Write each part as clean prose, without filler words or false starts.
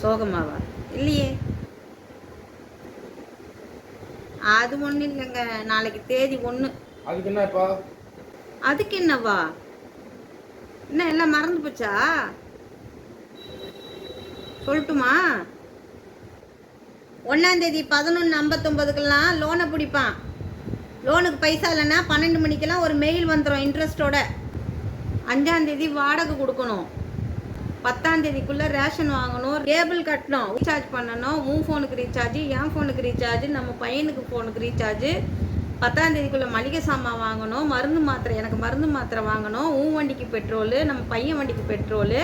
சோகமாவா? இல்லையே. அது ஒன்றும் இல்லைங்க. நாளைக்கு தேதி 1. அதுக்கு என்னப்பா? அதுக்கு என்னவா? என்ன எல்லாம் மறந்து போச்சா? சொல்லட்டுமா? 1ஆந்தேதி 11:59க்கெல்லாம் லோனை பிடிப்பான். லோனுக்கு பைசா இல்லைன்னா 12 மணிக்கெல்லாம் ஒரு மெயில் வந்துடும் இன்ட்ரெஸ்ட்டோட. 5ஆந்தேதி வாடகை கொடுக்கணும். 10ஆந்தேதிக்குள்ளே ரேஷன் வாங்கணும், கேபிள் கட்டணும், ரீசார்ஜ் பண்ணணும். உன் ஃபோனுக்கு ரீசார்ஜ், என் ஃபோனுக்கு ரீசார்ஜ், நம்ம பையனுக்கு ஃபோனுக்கு ரீசார்ஜ். 10ஆந்தேதிக்குள்ளே மளிகை சாமான் வாங்கணும், மருந்து மாத்திரை, எனக்கு மருந்து மாத்திரை வாங்கணும், உன் வண்டிக்கு பெட்ரோலு, நம்ம பையன் வண்டிக்கு பெட்ரோலு.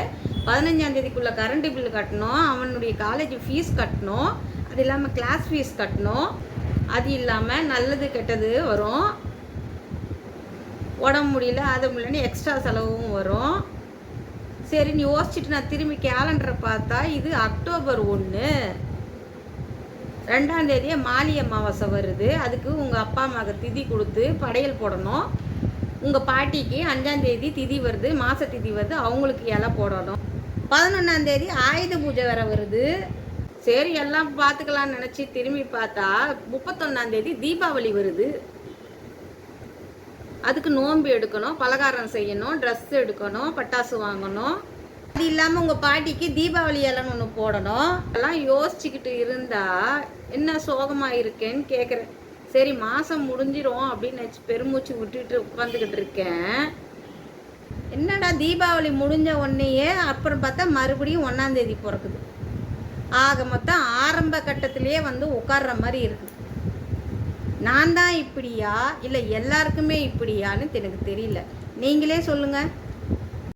15ஆந்தேதிக்குள்ளே கரண்ட் பில் கட்டணும், அவனுடைய காலேஜ் ஃபீஸ் கட்டணும், அது இல்லாமல் கிளாஸ் ஃபீஸ் கட்டணும். அது இல்லாமல் நல்லது கெட்டது வரும், உடம்பு முடியல அது முடியலன்னு எக்ஸ்ட்ரா செலவும் வரும். சரின்னு யோசிச்சுட்டு நான் திரும்பி கேலண்டரை பார்த்தா இது அக்டோபர் 1. 2ஆந்தேதியே மாலி அமாவாசை வருது. அதுக்கு உங்கள் அப்பா அம்மாவுக்கு திதி கொடுத்து படையல் போடணும். உங்கள் பாட்டிக்கு 5ஆந்தேதி திதி வருது, மாத திதி வருது, அவங்களுக்கு இலை போடணும். 11ஆந்தேதி ஆயுத பூஜை வேற வருது. சரி எல்லாம் பார்த்துக்கலான்னு நினச்சி திரும்பி பார்த்தா 31ஆந்தேதி தீபாவளி வருது. அதுக்கு நோன்பு எடுக்கணும், பலகாரம் செய்யணும், ட்ரெஸ் எடுக்கணும், பட்டாசு வாங்கணும். அது இல்லாமல் உங்கள் பாட்டிக்கு தீபாவளி இலைன்னு ஒன்று போடணும். எல்லாம் யோசிச்சுக்கிட்டு இருந்தா என்ன சோகமாக இருக்கேன்னு கேட்குறேன். சரி மாதம் முடிஞ்சிரும் அப்படின்னு நினச்சி பெருமூச்சு விட்டுட்டு உட்காந்துக்கிட்டு இருக்கேன். என்னடா தீபாவளி முடிஞ்ச உடனேயே அப்புறம் பார்த்தா மறுபடியும் 1ஆந்தேதி பிறக்குது. ஆக மொத்தம் ஆரம்ப கட்டத்திலேயே வந்து உட்கார்ற மாதிரி இருக்குது. நான் தான் இப்படியா இல்லை எல்லாருக்குமே இப்படியான்னு எனக்கு தெரியல. நீங்களே சொல்லுங்கள்.